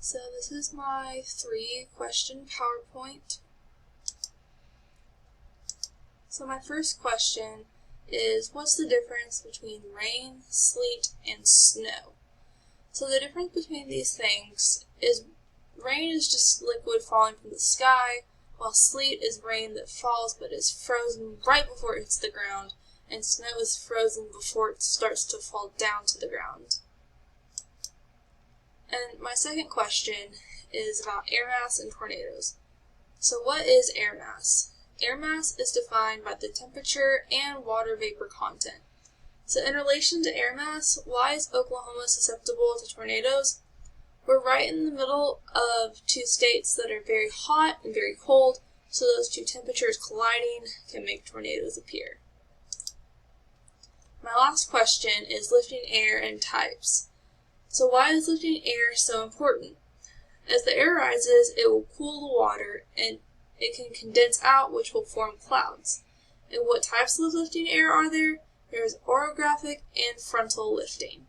So this is my 3-question PowerPoint. So my first question is, what's the difference between rain, sleet, and snow? So the difference between these things is rain is just liquid falling from the sky, while sleet is rain that falls but is frozen right before it hits the ground, and snow is frozen before it starts to fall down to the ground. And my second question is about air mass and tornadoes. So what is air mass? Air mass is defined by the temperature and water vapor content. So in relation to air mass, why is Oklahoma susceptible to tornadoes? We're right in the middle of two states that are very hot and very cold, so those two temperatures colliding can make tornadoes appear. My last question is lifting air and types. So why is lifting air so important? As the air rises, it will cool the water and it can condense out, which will form clouds. And what types of lifting air are there? There's orographic and frontal lifting.